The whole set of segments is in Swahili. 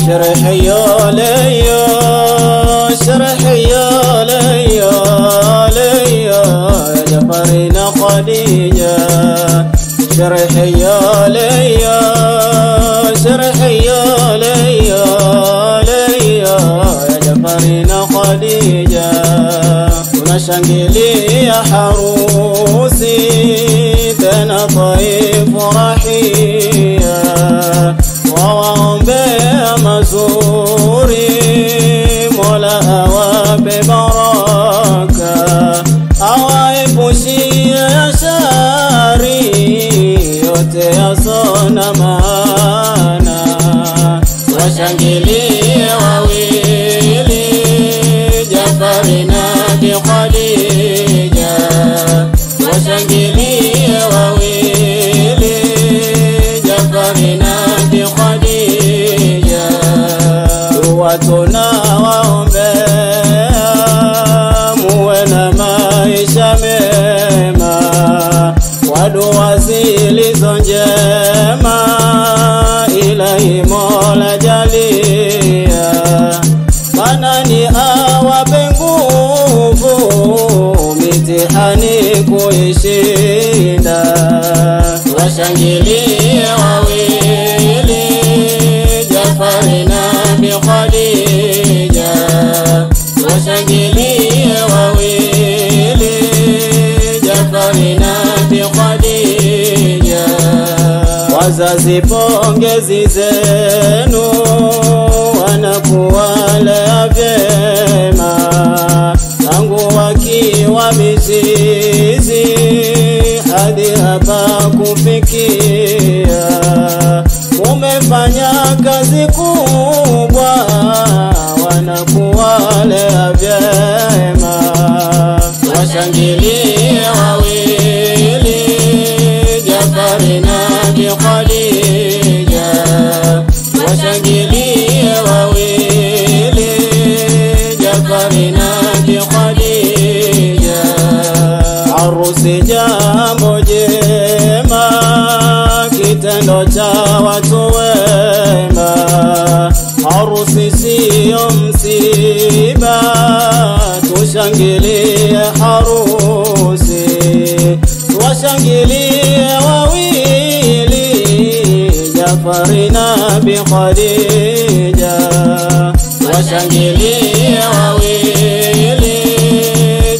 شرحي ليا شرحي ليا ليا يا جفرنا خديجة شرحي ليا شرحي ليا ليا يا جفرنا خديجة ونشنجلي حروسي تنا طيف رحية ووام بمزوري مولا هوا ببركة أوايب شي شاري يتيصون معنا وشنجلي وويلي جفرنا بخديجة وشنجلي وويلي جفرنا بخديجة واتنا وأمبيا مونا maisha mema wadua zilizonjema Ilahi Mola jalia manani awape nguvu mitihani kuishinda washangilie wawili Jafarina bi Khadija washangilie wawili Jafarina bi Khadija wazazi pongezi zenu wanakuwalea vyema tangu wakiwa mizizi hadi hapa kufikia umefanya kazi kubwa wanakuwalea vyema washangilie wawili Jafarina bi Khadija washangilie wawili Jafarina bi Khadija harusi jambo jema kitendo cha watu wema harusi sio msiba tushangilie harusi washangilie wawili Jafarina bi Khadija washangilie wawili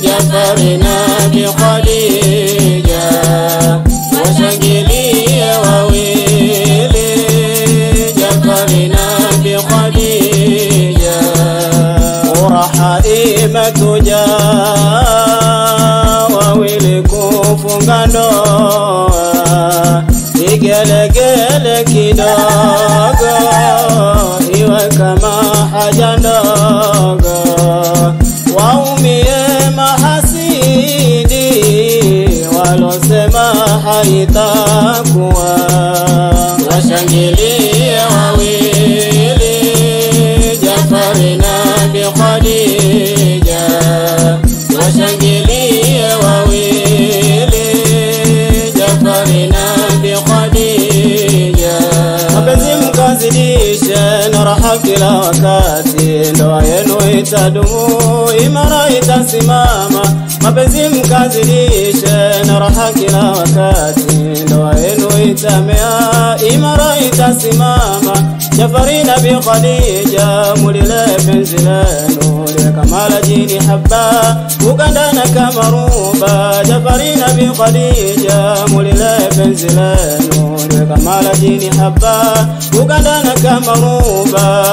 Jafarina bi Khadija washangilie wawili Jafarina bi Khadija uraha imetuja wawili kufunga ndoa igelegele kidogo iwe kama haja ndogo waumie mahasidi walosema haitakuwa washangilie wawili Jafarina bi Khadija washangilie wawili Jafarina bi Khadija mapenzi mkazidishe na raha kila wakati ndoa yenu itadumu imara itasimama mapenzi mkazidishe na raha kila wakati ndoa yenu itamea imara itasimama Jafarina bi Khadija mulile penzi lenu likamala jini haba ukandana kama ruba Jafarina bi Khadija mulile penzi lenu likamala jini haba ukandana kama ruba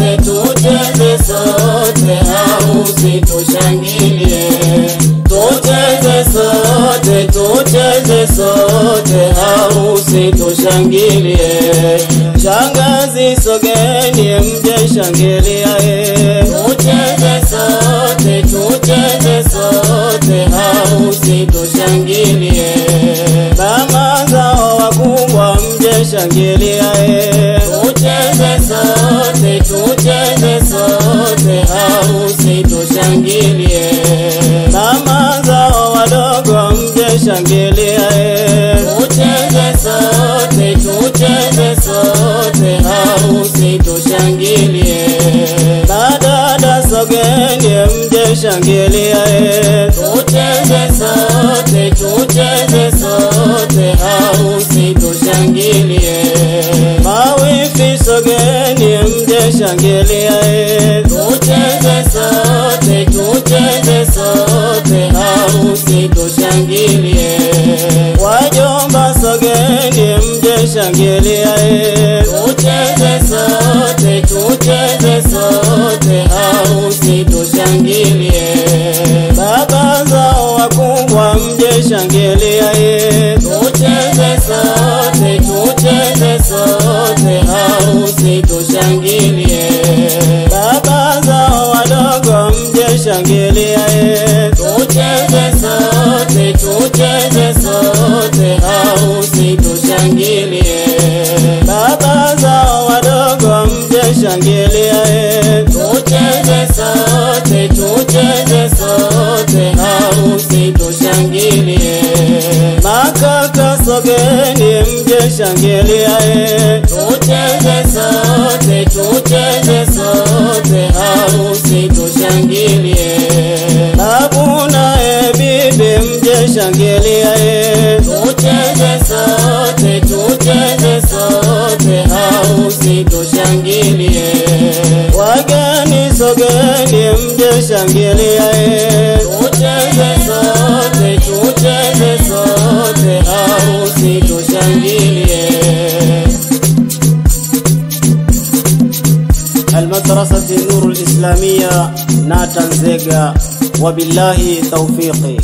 tuteze sote harusi tushangilie tuteze sote harusi tushangilie shangazi sogeni mje shangilia tuteze sote harusi tushangilie mama zao wakubwa mje shangilia tuteze sote harusi tushangilie mama zao wadogo shangilia tucheze sote harusi tushangilie. Madada sogeni mje shangilia tucheze sote harusi tushangilie. Mawifi sogeni mje shangilia tucheze sote harusi tushangilie. Wajomba sogeni mje shangilia tucheze sote harusi tushangilie. Baba zao wakubwa mje shangilia tucheze sote harusi tushangilie. Baba zao wadogo mje shangilia tucheze sote harusi tushangilie. Baba zao wadogo mje shangilia tucheze sote harusi tushangilie. Makaka sogeni mje shangilia tucheze sote harusi tushangilie. Babu na bibi mje shangilia tucheze sote harusi tushangilie. Wageni sogeni mje shangilia tucheze sote harusi tushangilie. المدرسة النور الإسلامية ناتنزيغا وبالله توفيقي.